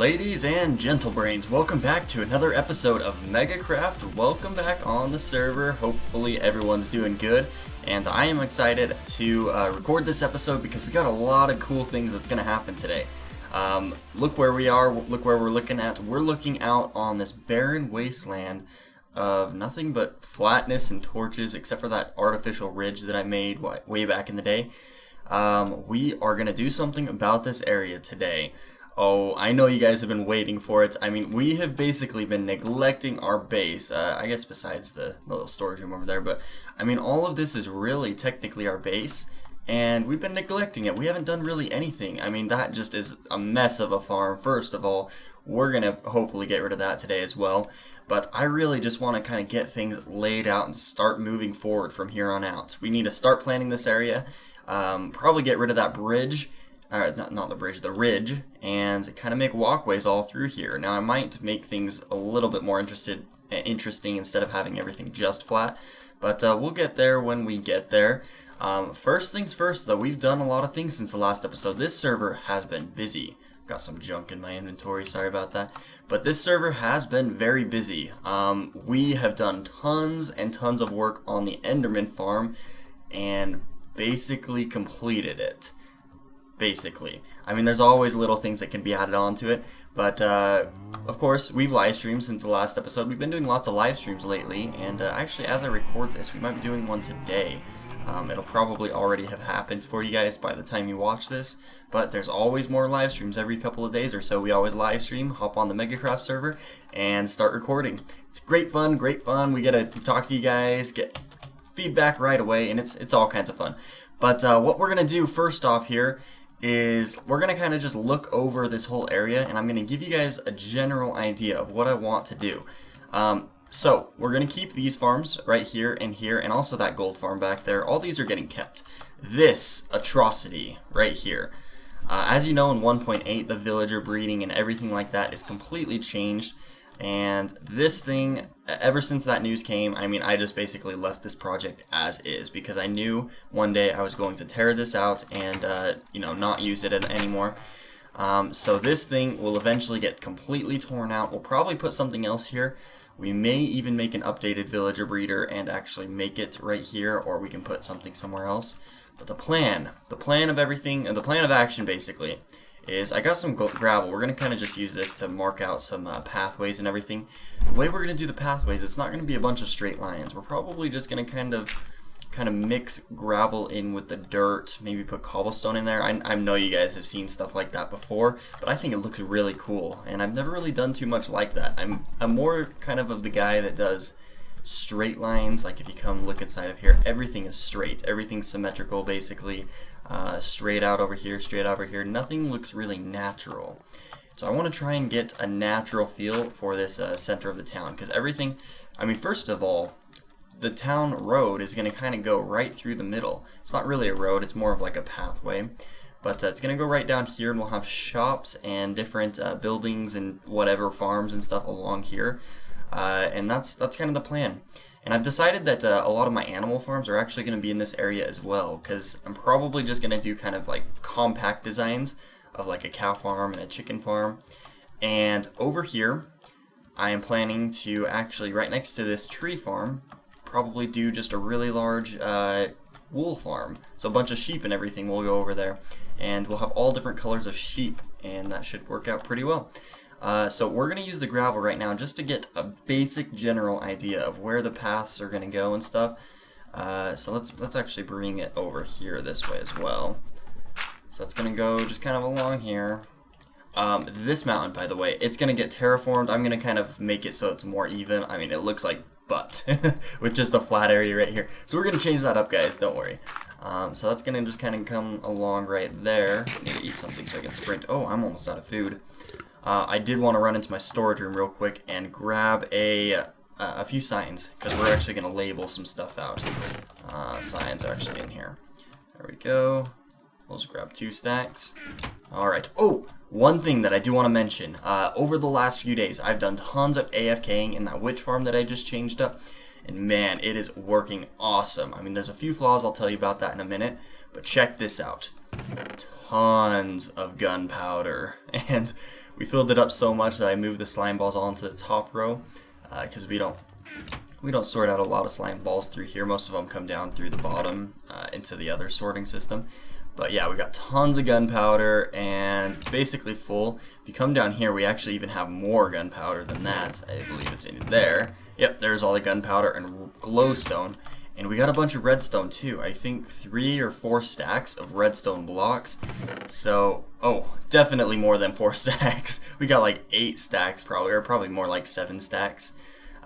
Ladies and gentlebrains, welcome back to another episode of MegaKraft. Welcome back on the server. Hopefully everyone's doing good, and I am excited to record this episode because we got a lot of cool things that's going to happen today. Look where we are, look where we're looking at. We're looking out on this barren wasteland of nothing but flatness and torches, except for that artificial ridge that I made way back in the day. We are going to do something about this area today. Oh, I know you guys have been waiting for it. I mean, we have basically been neglecting our base, I guess besides the little storage room over there, but I mean, all of this is really technically our base, and we've been neglecting it. We haven't done really anything. I mean, that just is a mess of a farm. First of all, we're going to hopefully get rid of that today as well, but I really just want to kind of get things laid out and start moving forward from here on out. We need to start planning this area, probably get rid of that bridge. Not the bridge, the ridge, and kind of make walkways all through here. Now I might make things a little bit more interesting instead of having everything just flat, but we'll get there when we get there. First things first though, we've done a lot of things since the last episode. This server has been busy. Got some junk in my inventory, sorry about that. But this server has been very busy. We have done tons and tons of work on the Enderman farm and basically completed it. I mean, there's always little things that can be added onto it, but of course, we've live streamed since the last episode. We've been doing lots of live streams lately, and actually, as I record this, we might be doing one today. It'll probably already have happened for you guys by the time you watch this, but there's always more live streams every couple of days or so. We always live stream, hop on the MegaKraft server, and start recording. It's great fun, we get to talk to you guys, get feedback right away, and it's all kinds of fun. But what we're going to do first off here is we're going to kind of just look over this whole area, and I'm going to give you guys a general idea of what I want to do. So we're going to keep these farms right here, and also that gold farm back there. All these are getting kept. This atrocity right here. As you know, in 1.8, the villager breeding and everything like that is completely changed. And this thing, ever since that news came, I mean, I just basically left this project as is because I knew one day I was going to tear this out and, you know, not use it anymore. So this thing will eventually get completely torn out. We'll probably put something else here. We may even make an updated villager breeder and actually make it right here, or we can put something somewhere else. But the plan of everything, and the plan of action basically, is I got some gravel. We're going to kind of just use this to mark out some pathways and everything. The way we're going to do the pathways, it's not going to be a bunch of straight lines. We're probably just going to kind of mix gravel in with the dirt, maybe put cobblestone in there. I know you guys have seen stuff like that before, but I think it looks really cool, and I've never really done too much like that. I'm more kind of the guy that does straight lines. Like if you come look inside of here, everything is straight, everything's symmetrical basically. Straight out over here, straight over here. Nothing looks really natural. So I want to try and get a natural feel for this center of the town, because everything, I mean, first of all, the town road is going to kind of go right through the middle. It's not really a road, it's more of like a pathway. But it's going to go right down here, and we'll have shops and different buildings and whatever, farms and stuff along here. And that's kind of the plan. And I've decided that a lot of my animal farms are actually going to be in this area as well, because I'm probably just going to do kind of like compact designs of like a cow farm and a chicken farm. And over here, I am planning to actually, right next to this tree farm, probably do just a really large wool farm. So a bunch of sheep and everything will go over there. And we'll have all different colors of sheep, and that should work out pretty well. So we're going to use the gravel right now just to get a basic general idea of where the paths are going to go and stuff. So let's actually bring it over here this way as well. So it's going to go just kind of along here. This mountain, by the way, it's going to get terraformed. I'm going to kind of make it so it's more even. I mean, it looks like butt with just a flat area right here. So we're going to change that up, guys. Don't worry. So that's going to just kind of come along right there. I need to eat something so I can sprint. Oh, I'm almost out of food. I did want to run into my storage room real quick and grab a few signs, because we're actually going to label some stuff out. Signs are actually in here. There we go. We'll just grab 2 stacks. Alright. Oh! One thing that I do want to mention. Over the last few days, I've done tons of AFKing in that witch farm that I just changed up. And man, it is working awesome. I mean, there's a few flaws, I'll tell you about that in a minute. But check this out. tons of gunpowder, and we filled it up so much that I moved the slime balls all into the top row because we don't sort out a lot of slime balls through here. Most of them come down through the bottom into the other sorting system. But yeah, we got tons of gunpowder and it's basically full. If you come down here, we actually even have more gunpowder than that. I believe it's in there. Yep, there's all the gunpowder and glowstone. And we got a bunch of redstone too. I think 3 or 4 stacks of redstone blocks. So, oh, definitely more than 4 stacks. We got like 8 stacks probably, or probably more like 7 stacks.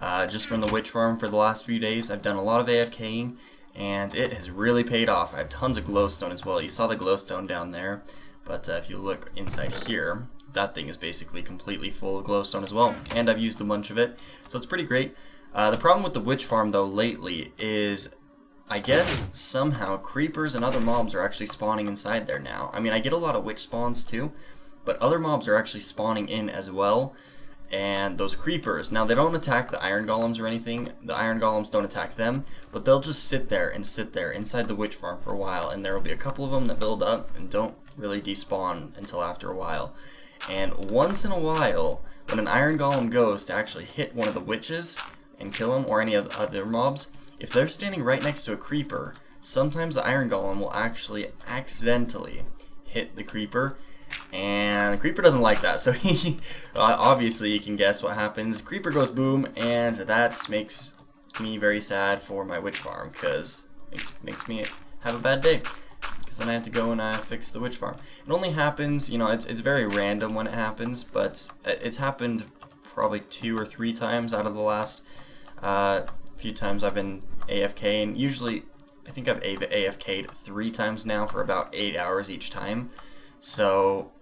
Just from the witch farm for the last few days. I've done a lot of AFKing. And it has really paid off. I have tons of glowstone as well. You saw the glowstone down there, but if you look inside here, that thing is basically completely full of glowstone as well. And I've used a bunch of it, so it's pretty great. The problem with the witch farm though lately is, I guess somehow creepers and other mobs are actually spawning inside there now. I mean, I get a lot of witch spawns too, but other mobs are actually spawning in as well. And those creepers, now they don't attack the iron golems or anything. The iron golems don't attack them, but they'll just sit there inside the witch farm for a while, and there will be a couple of them that build up and don't really despawn until after a while. And once in a while, when an iron golem goes to actually hit one of the witches and kill them, or any of the other mobs, if they're standing right next to a creeper, sometimes the iron golem will actually accidentally hit the creeper. And the creeper doesn't like that, so he obviously you can guess what happens. Creeper goes boom, and that makes me very sad for my witch farm, because it makes me have a bad day, because then I have to go and fix the witch farm. It only happens, you know, it's very random when it happens, but it's happened probably 2 or 3 times out of the last few times I've been AFK, and usually I think I've AFK'd 3 times now for about 8 hours each time. So,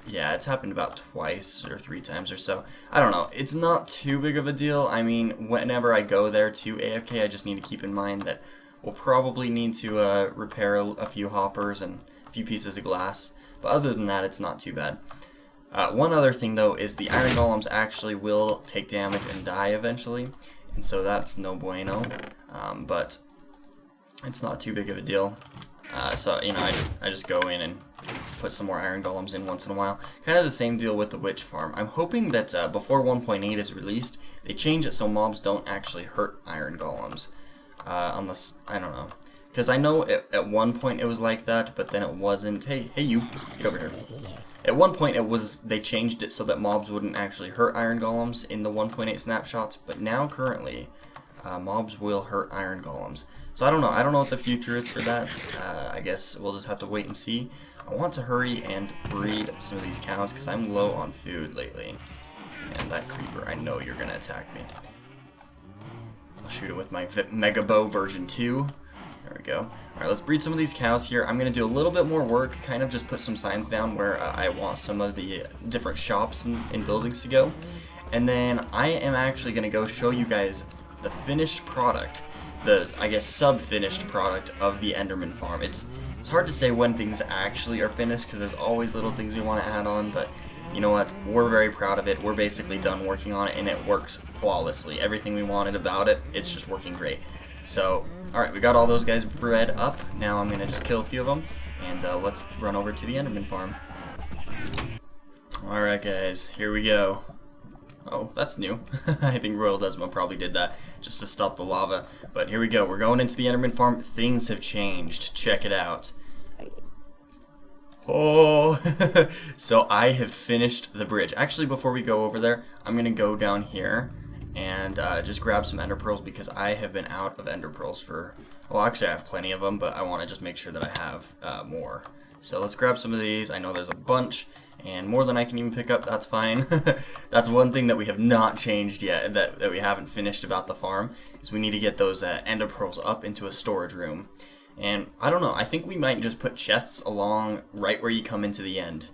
yeah, it's happened about twice or 3 times or so. I don't know. It's not too big of a deal. I mean, whenever I go there to AFK, I just need to keep in mind that we'll probably need to repair a few hoppers and a few pieces of glass. But other than that, it's not too bad. One other thing, though, is the iron golems actually will take damage and die eventually. And so that's no bueno. But it's not too big of a deal. So, you know, I just go in and put some more iron golems in once in a while. Kind of the same deal with the witch farm. I'm hoping that before 1.8 is released, they change it so mobs don't actually hurt iron golems. Unless, I don't know. Because I know at one point it was like that, but then it wasn't. Hey you, get over here. At one point they changed it so that mobs wouldn't actually hurt iron golems in the 1.8 snapshots, but now currently mobs will hurt iron golems. So I don't know what the future is for that. I guess we'll just have to wait and see. I want to hurry and breed some of these cows because I'm low on food lately. And that creeper, I know you're going to attack me. I'll shoot it with my Mega Bow version 2. There we go. Alright, let's breed some of these cows here. I'm going to do a little bit more work, kind of just put some signs down where I want some of the different shops and buildings to go. And then I am actually going to go show you guys the finished product. The, I guess, sub-finished product of the Enderman farm. It's hard to say when things actually are finished because there's always little things we want to add on, but you know what? We're very proud of it. We're basically done working on it, and it works flawlessly. Everything we wanted about it, it's just working great. So, alright, we got all those guys bred up. Now I'm going to just kill a few of them, and let's run over to the Enderman farm. Alright guys, here we go. Oh, that's new. I think RoyalDezmo probably did that just to stop the lava. But here we go. We're going into the Enderman farm. Things have changed. Check it out. Oh, so I have finished the bridge. Actually, before we go over there, I'm going to go down here and just grab some ender pearls because I have been out of ender pearls for... Well, actually, I have plenty of them, but I want to just make sure that I have more. So let's grab some of these. I know there's a bunch. And more than I can even pick up, that's fine. That's one thing that we have not changed yet, that we haven't finished about the farm, is we need to get those ender pearls up into a storage room. And I don't know, I think we might just put chests along right where you come into the end.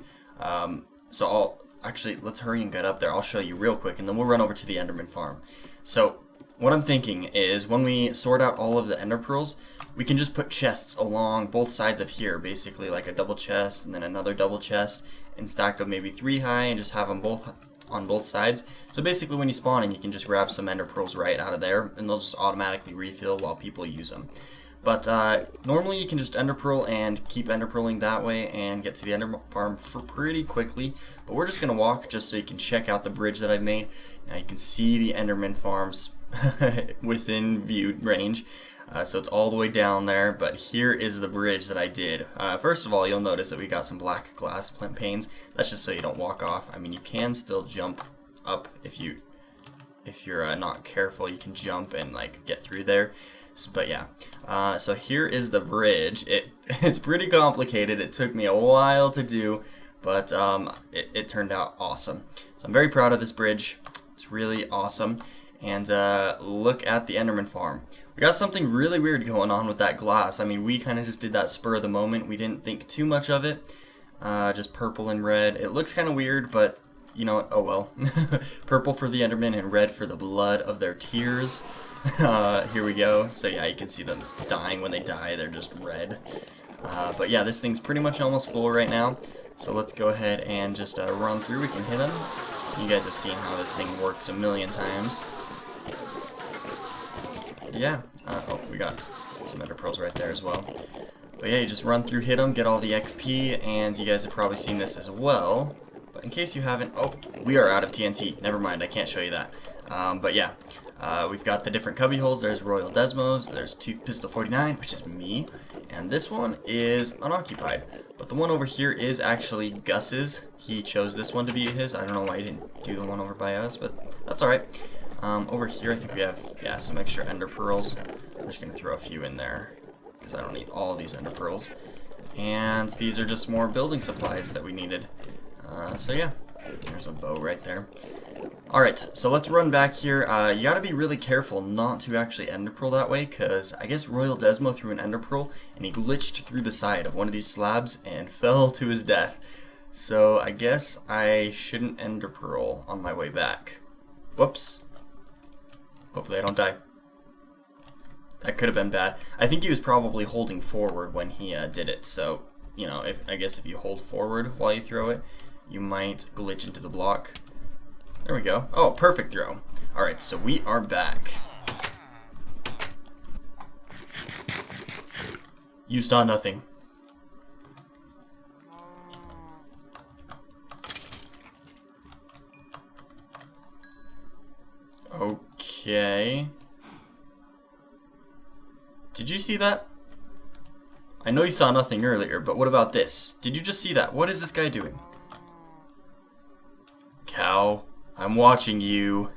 So actually, let's hurry and get up there. I'll show you real quick, and then we'll run over to the Enderman farm. So what I'm thinking is when we sort out all of the ender pearls, we can just put chests along both sides of here, basically like a double chest and then another double chest, and stack them maybe 3 high and just have them both on both sides. So basically when you spawn in, you can just grab some ender pearls right out of there, and they'll just automatically refill while people use them. But normally you can just ender pearl and keep ender pearling that way and get to the ender farm for pretty quickly. But we're just going to walk just so you can check out the bridge that I've made. Now you can see the enderman farms within view range. So it's all the way down there, but here is the bridge that I did. First of all, you'll notice that we got some black glass panes. That's just so you don't walk off. I mean, you can still jump up if you're not careful. You can jump and like get through there. But yeah, so here is the bridge. It's pretty complicated. It took me a while to do, but it turned out awesome. So I'm very proud of this bridge. It's really awesome. And look at the enderman farm. We got something really weird going on with that glass. I mean, we kind of just did that spur of the moment. We didn't think too much of it. Just purple and red. It looks kind of weird, but you know what? Oh well. Purple for the enderman and red for the blood of their tears. Here we go. So yeah, you can see them dying when they die. They're just red. But yeah, this thing's pretty much almost full right now. So let's go ahead and just run through. We can hit them. You guys have seen how this thing works a million times. Yeah. Oh, we got some ender pearls right there as well. But yeah, you just run through, hit them, get all the XP, and you guys have probably seen this as well. But in case you haven't, oh, we are out of TNT. Never mind, I can't show you that. But yeah, we've got the different cubby holes. There's RoyalDezmo's. There's Pistol 49, which is me, and this one is unoccupied. But the one over here is actually Gus's. He chose this one to be his. I don't know why he didn't do the one over by us, but that's alright. Over here I think we have, yeah, some extra ender pearls. I'm just going to throw a few in there because I don't need all these ender pearls. And these are just more building supplies that we needed. So yeah, there's a bow right there. Alright, so let's run back here. You gotta be really careful not to actually ender pearl that way, because I guess RoyalDezmo threw an ender pearl and he glitched through the side of one of these slabs and fell to his death. So I guess I shouldn't ender pearl on my way back. Whoops. Hopefully I don't die. That could have been bad. I think he was probably holding forward when he did it, so, you know, I guess if you hold forward while you throw it, you might glitch into the block. There we go. Oh, perfect throw. Alright, so we are back. You saw nothing. Okay. Did you see that? I know you saw nothing earlier, but what about this? Did you just see that? What is this guy doing? Cow, I'm watching you.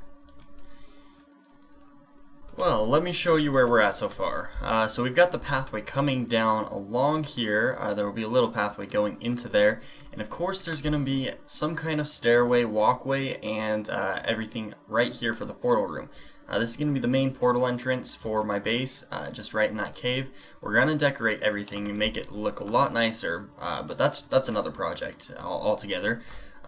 Well, let me show you where we're at so far. So we've got the pathway coming down along here. There will be a little pathway going into there. And of course there's going to be some kind of stairway, walkway, and everything right here for the portal room. This is going to be the main portal entrance for my base, just right in that cave. We're going to decorate everything and make it look a lot nicer, but that's another project altogether.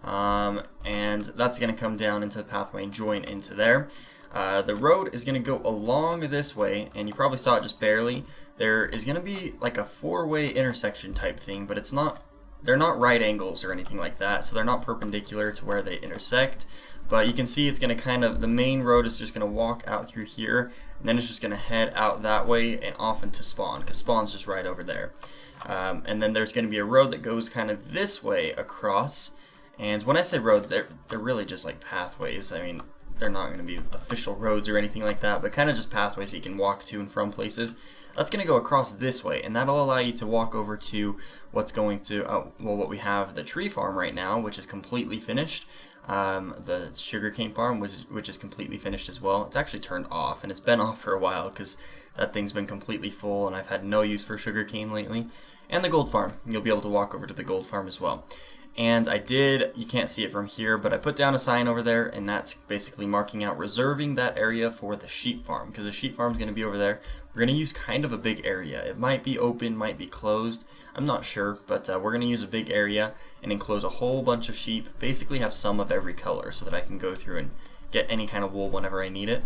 And that's going to come down into the pathway and join into there. The road is going to go along this way, and you probably saw it just barely. There is going to be like a four-way intersection type thing, but they're not right angles or anything like that, so they're not perpendicular to where they intersect. But you can see it's going to the main road is just going to walk out through here, and then it's just going to head out that way and off into spawn, because spawn's just right over there. And then there's going to be a road that goes kind of this way across, and when I say road, they're really just like pathways. I mean, they're not going to be official roads or anything like that, but kind of just pathways you can walk to and from places. That's going to go across this way, and that'll allow you to walk over to what's going to, well, what we have, the tree farm right now, which is completely finished. The sugarcane farm, which is completely finished as well. It's actually turned off, and it's been off for a while because that thing's been completely full, and I've had no use for sugarcane lately. And the gold farm. You'll be able to walk over to the gold farm as well. And you can't see it from here, but I put down a sign over there, and that's basically marking out reserving that area for the sheep farm, because the sheep farm is going to be over there. We're going to use kind of a big area. It might be open, might be closed. I'm not sure, but we're going to use a big area and enclose a whole bunch of sheep. Basically have some of every color so that I can go through and get any kind of wool whenever I need it.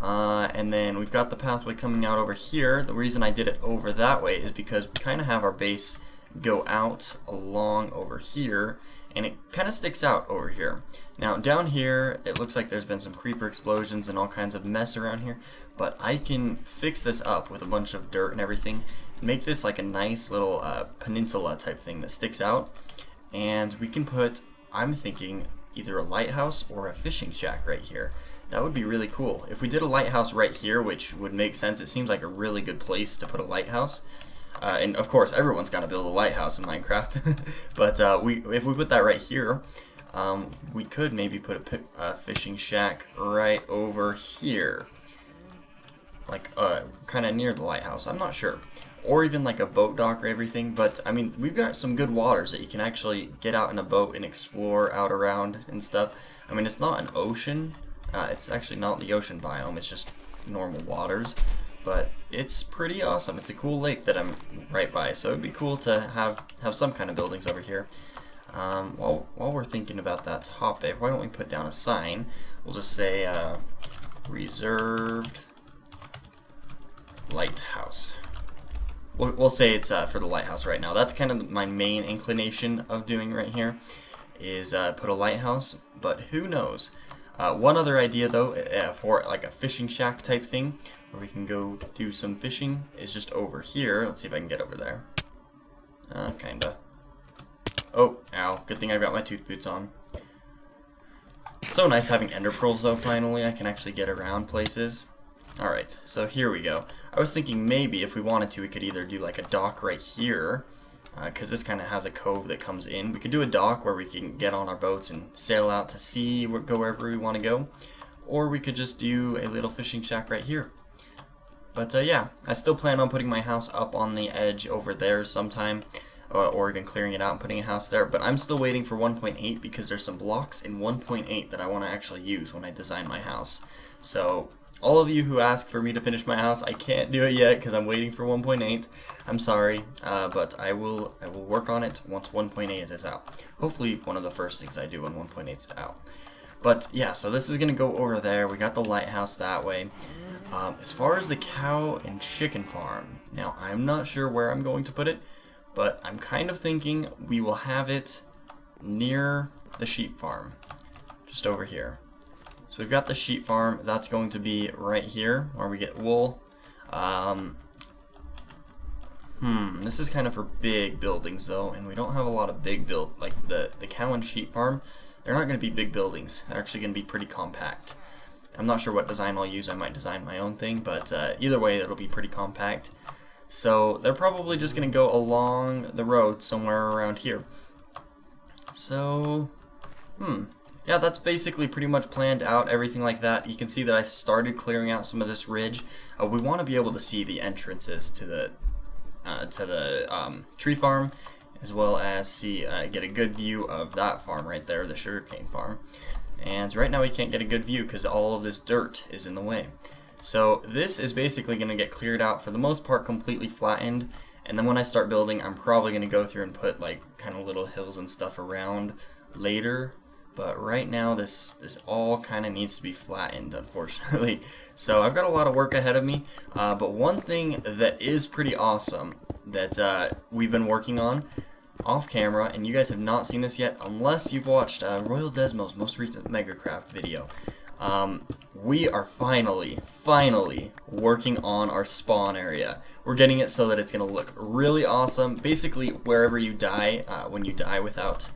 And then we've got the pathway coming out over here. The reason I did it over that way is because we kind of have our base go out along over here, and it kind of sticks out over here. Now down here it looks like there's been some creeper explosions and all kinds of mess around here, but I can fix this up with a bunch of dirt and everything, make this like a nice little peninsula type thing that sticks out, and we can put, I'm thinking, either a lighthouse or a fishing shack right here. That would be really cool. If we did a lighthouse right here, which would make sense, it seems like a really good place to put a lighthouse. And of course, everyone's got to build a lighthouse in Minecraft. But if we put that right here, we could maybe put a fishing shack right over here, like kind of near the lighthouse. I'm not sure, or even like a boat dock or everything. But I mean, we've got some good waters that you can actually get out in a boat and explore out around and stuff. I mean, it's not an ocean. It's actually not the ocean biome. It's just normal waters. But it's pretty awesome. It's a cool lake that I'm right by, so it'd be cool to have some kind of buildings over here. While we're thinking about that topic, why don't we put down a sign? We'll just say reserved lighthouse. We'll say it's for the lighthouse right now. That's kind of my main inclination of doing right here, is put a lighthouse, but who knows. One other idea though, for like a fishing shack type thing, where we can go do some fishing, is just over here. Let's see if I can get over there. Kinda. Oh, ow. Good thing I've got my tooth boots on. So nice having ender pearls though, finally. I can actually get around places. Alright, so here we go. I was thinking maybe if we wanted to, we could either do like a dock right here, because this kind of has a cove that comes in. We could do a dock where we can get on our boats and sail out to sea, go wherever we want to go. Or we could just do a little fishing shack right here. But yeah, I still plan on putting my house up on the edge over there sometime, or even clearing it out and putting a house there. But I'm still waiting for 1.8 because there's some blocks in 1.8 that I want to actually use when I design my house. So all of you who ask for me to finish my house, I can't do it yet because I'm waiting for 1.8. I'm sorry, but I will work on it once 1.8 is out. Hopefully one of the first things I do when 1.8 is out. But yeah, so this is going to go over there. We got the lighthouse that way. As far as the cow and chicken farm, now I'm not sure where I'm going to put it, but I'm kind of thinking we will have it near the sheep farm, just over here. So we've got the sheep farm. That's going to be right here where we get wool. This is kind of for big buildings though, and we don't have a lot of big like the cow and sheep farm. They're not going to be big buildings. They're actually going to be pretty compact. I'm not sure what design I'll use. I might design my own thing, but either way, it'll be pretty compact. So they're probably just going to go along the road somewhere around here. So, yeah, that's basically pretty much planned out, everything like that. You can see that I started clearing out some of this ridge. We want to be able to see the entrances to the tree farm, as well as get a good view of that farm right there, the sugarcane farm. And right now we can't get a good view because all of this dirt is in the way. So this is basically going to get cleared out, for the most part completely flattened, and then when I start building, I'm probably going to go through and put like kind of little hills and stuff around later. But right now this all kind of needs to be flattened, unfortunately. So I've got a lot of work ahead of me, but one thing that is pretty awesome that we've been working on off camera, and you guys have not seen this yet unless you've watched RoyalDezmo's most recent MegaKraft video. We are finally working on our spawn area. We're getting it so that it's going to look really awesome. Basically, wherever you die, when you die without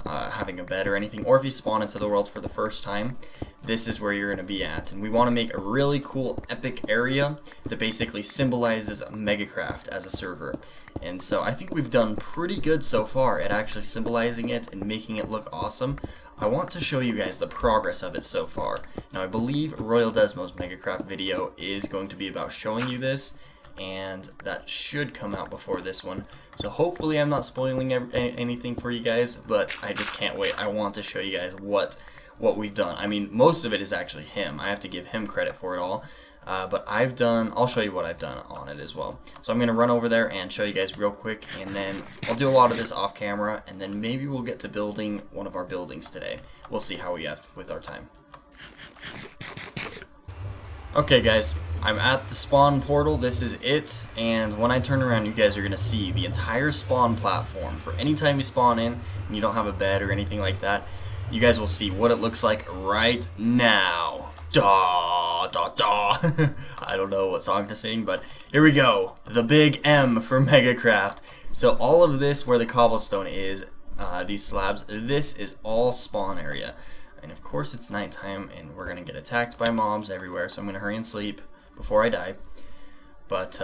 having a bed or anything, or if you spawn into the world for the first time, this is where you're going to be at. And we want to make a really cool epic area that basically symbolizes MegaKraft as a server. And so I think we've done pretty good so far at actually symbolizing it and making it look awesome. I want to show you guys the progress of it so far. Now I believe RoyalDezmo's MegaKraft video is going to be about showing you this, and that should come out before this one. So hopefully I'm not spoiling anything for you guys, but I just can't wait. I want to show you guys what we've done. I mean, most of it is actually him. I have to give him credit for it all. But I'll show you what I've done on it as well. So I'm going to run over there and show you guys real quick, and then I'll do a lot of this off camera, and then maybe we'll get to building one of our buildings today. We'll see how we have with our time. Okay guys, I'm at the spawn portal. This is it, and when I turn around, you guys are gonna see the entire spawn platform. For any time you spawn in and you don't have a bed or anything like that, you guys will see what it looks like right now. Da da da. I don't know what song to sing, but here we go. The big M for MegaKraft. So all of this, where the cobblestone is, these slabs, this is all spawn area. And of course it's nighttime, and we're gonna get attacked by mobs everywhere. So I'm gonna hurry and sleep before I die. But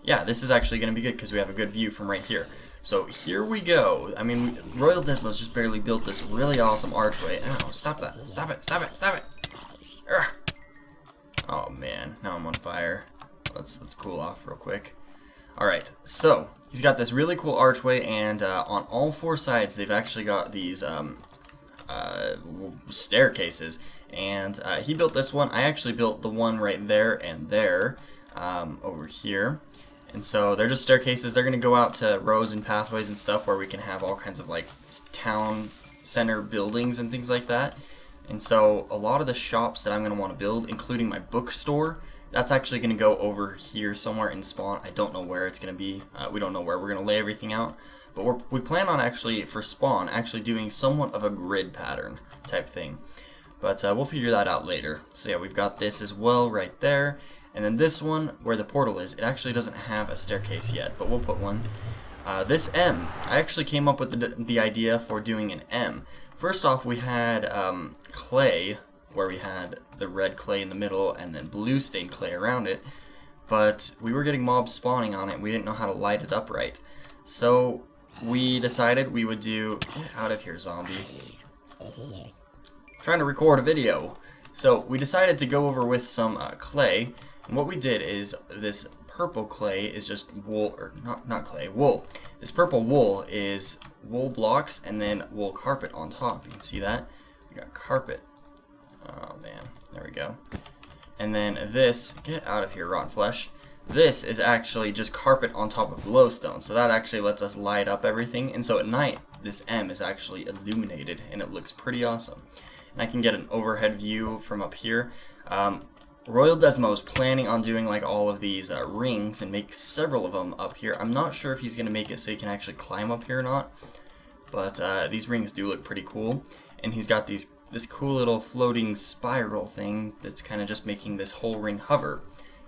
yeah, this is actually gonna be good because we have a good view from right here. So here we go. I mean, RoyalDezmo's just barely built this really awesome archway. Oh, stop that! Stop it! Stop it! Stop it! Urgh. Oh man, now I'm on fire. Let's cool off real quick. All right, so he's got this really cool archway, and on all four sides they've actually got these staircases. And he built this one. I actually built the one right there and there over here. And so they're just staircases. They're going to go out to roads and pathways and stuff where we can have all kinds of like town center buildings and things like that. And so a lot of the shops that I'm going to want to build, including my bookstore, that's actually going to go over here somewhere in spawn. I don't know where it's going to be. We don't know where we're going to lay everything out. But we plan on actually, for spawn, actually doing somewhat of a grid pattern type thing. But we'll figure that out later. So yeah, we've got this as well right there. And then this one, where the portal is, it actually doesn't have a staircase yet, but we'll put one. This M, I actually came up with the idea for doing an M. First off, we had clay, where we had the red clay in the middle and then blue stained clay around it. But we were getting mobs spawning on it, and we didn't know how to light it up right. So we decided we would do... Get out of here, zombie. Trying to record a video. So we decided to go over with some clay. And what we did is this purple clay is just wool, or not clay, wool. This purple wool is wool blocks and then wool carpet on top. You can see that. We got carpet. Oh man, there we go. And then this, get out of here, rotten flesh. This is actually just carpet on top of glowstone. So that actually lets us light up everything. And so at night, this M is actually illuminated and it looks pretty awesome. And I can get an overhead view from up here. RoyalDezmo is planning on doing like all of these rings and make several of them up here. I'm not sure if he's going to make it so he can actually climb up here or not. But these rings do look pretty cool. And he's got this cool little floating spiral thing that's kind of just making this whole ring hover.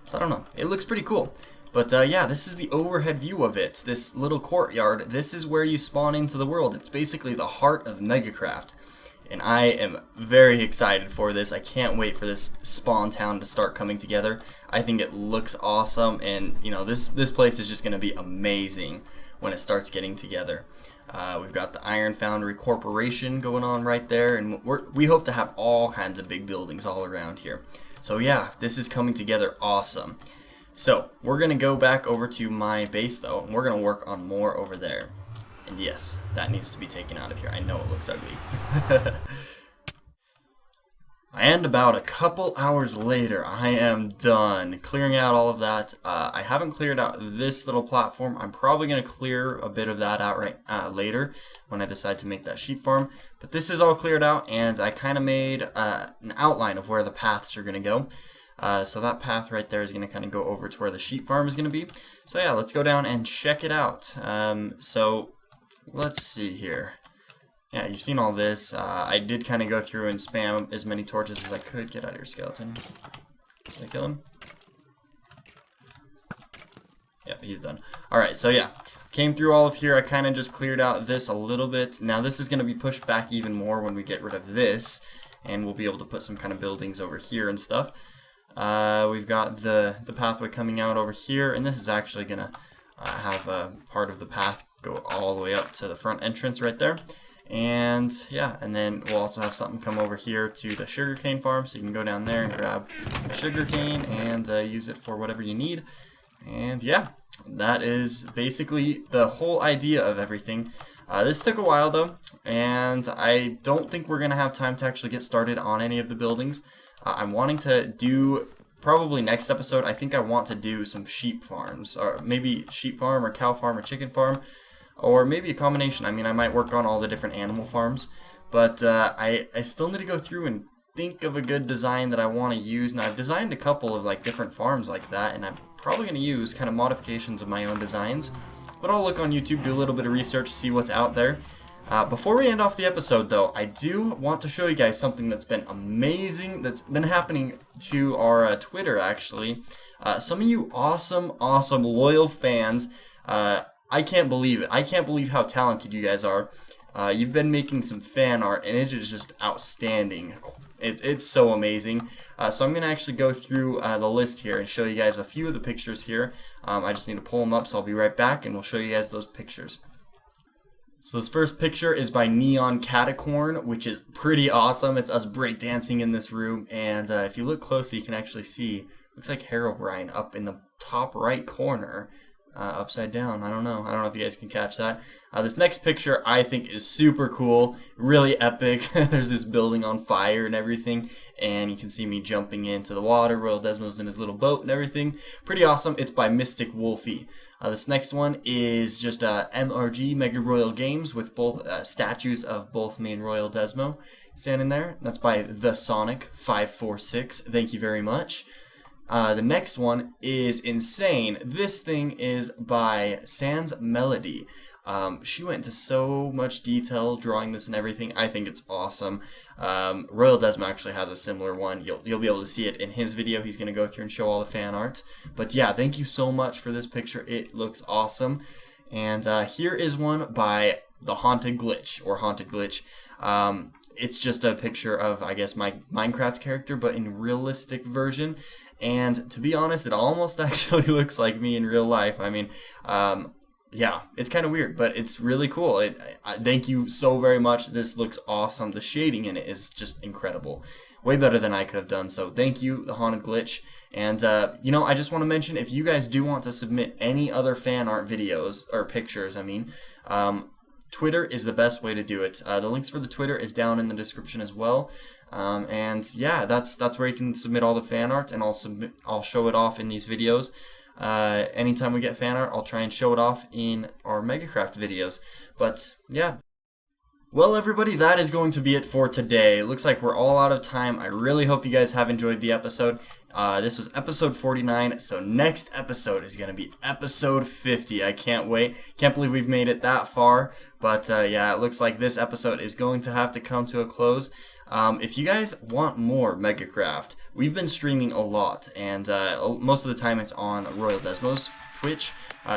So I don't know. It looks pretty cool. But yeah, this is the overhead view of it. This little courtyard. This is where you spawn into the world. It's basically the heart of MegaKraft. And I am very excited for this. I can't wait for this spawn town to start coming together. I think it looks awesome, and you know, this place is just going to be amazing when it starts getting together. We've got the Iron Foundry Corporation going on right there, and we hope to have all kinds of big buildings all around here. So yeah, this is coming together awesome. So we're going to go back over to my base though, and we're going to work on more over there. And yes, that needs to be taken out of here. I know it looks ugly. And about a couple hours later, I am done clearing out all of that. I haven't cleared out this little platform. I'm probably going to clear a bit of that out later when I decide to make that sheep farm. But this is all cleared out, and I kind of made an outline of where the paths are going to go. So that path right there is going to kind of go over to where the sheep farm is going to be. So yeah, let's go down and check it out. So let's see here. Yeah, you've seen all this. I did kind of go through and spam as many torches as I could. Get out of here, skeleton. Did I kill him? Yep, he's done. Alright, so yeah. Came through all of here. I kind of just cleared out this a little bit. Now this is going to be pushed back even more when we get rid of this. And we'll be able to put some kind of buildings over here and stuff. We've got the pathway coming out over here. And this is actually going to have a part of the path go all the way up to the front entrance right there. And yeah, and then we'll also have something come over here to the sugarcane farm, so you can go down there and grab the sugarcane and use it for whatever you need. And yeah, that is basically the whole idea of everything. This took a while though, and I don't think we're gonna have time to actually get started on any of the buildings. I'm wanting to do, probably next episode, I think I want to do some sheep farms, or maybe sheep farm or cow farm or chicken farm. Or maybe a combination. I mean, I might work on all the different animal farms. But I still need to go through and think of a good design that I want to use. Now I've designed a couple of like different farms like that, and I'm probably going to use kind of modifications of my own designs. But I'll look on YouTube, do a little bit of research, see what's out there. Before we end off the episode though, I do want to show you guys something that's been amazing, that's been happening to our Twitter actually. Some of you awesome loyal fans, I can't believe it. I can't believe how talented you guys are. You've been making some fan art and it is just outstanding. It's so amazing. So I'm going to actually go through the list here and show you guys a few of the pictures here. I just need to pull them up, so I'll be right back and we'll show you guys those pictures. So this first picture is by Neon Catacorn, which is pretty awesome. It's us breakdancing in this room, and if you look closely, you can actually see, looks like Herobrine up in the top right corner, upside down. I don't know if you guys can catch that. This next picture I think is super cool, really epic. There's this building on fire and everything, and you can see me jumping into the water. RoyalDezmo's in his little boat and everything. Pretty awesome. It's by Mystic Wolfie. This next one is just MRG, MegaRoyalGames, with both statues of both me and RoyalDezmo standing there. That's by The Sonic 546. Thank you very much. The next one is insane. This thing is by Sans Melody. She went into so much detail drawing this and everything. I think it's awesome. RoyalDezmo actually has a similar one. You'll be able to see it in his video. He's going to go through and show all the fan art. But yeah, thank you so much for this picture. It looks awesome. And here is one by the Haunted Glitch, or Haunted Glitch. It's just a picture of, I guess, my Minecraft character, but in realistic version. And to be honest, it almost actually looks like me in real life. I mean, yeah, it's kind of weird, but it's really cool. Thank you so very much. This looks awesome. The shading in it is just incredible. Way better than I could have done. So thank you, the Haunted Glitch. And, you know, I just want to mention, if you guys do want to submit any other fan art videos, or pictures, I mean, Twitter is the best way to do it. The links for the Twitter is down in the description as well. And yeah, that's where you can submit all the fan art, and I'll show it off in these videos. Anytime we get fan art, I'll try and show it off in our MegaKraft videos. But yeah. Well, everybody, that is going to be it for today. It looks like we're all out of time. I really hope you guys have enjoyed the episode. This was episode 49, so next episode is going to be episode 50. I can't wait. Can't believe we've made it that far. But yeah, it looks like this episode is going to have to come to a close. If you guys want more MegaKraft, we've been streaming a lot, and most of the time it's on RoyalDezmo's Twitch.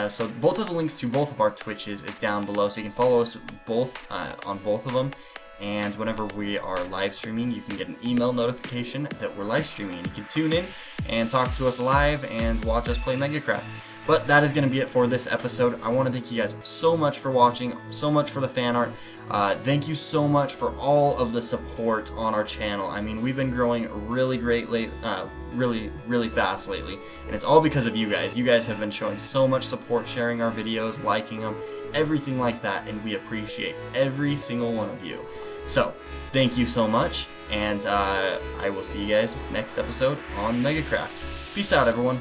So both of the links to both of our Twitches is down below, so you can follow us both on both of them. And whenever we are live streaming, you can get an email notification that we're live streaming, and you can tune in and talk to us live and watch us play MegaKraft. But that is going to be it for this episode. I want to thank you guys so much for watching, so much for the fan art. Thank you so much for all of the support on our channel. I mean, we've been growing really great really fast lately, and it's all because of you guys. You guys have been showing so much support, sharing our videos, liking them, everything like that, and we appreciate every single one of you. So, thank you so much, and I will see you guys next episode on MegaKraft. Peace out, everyone.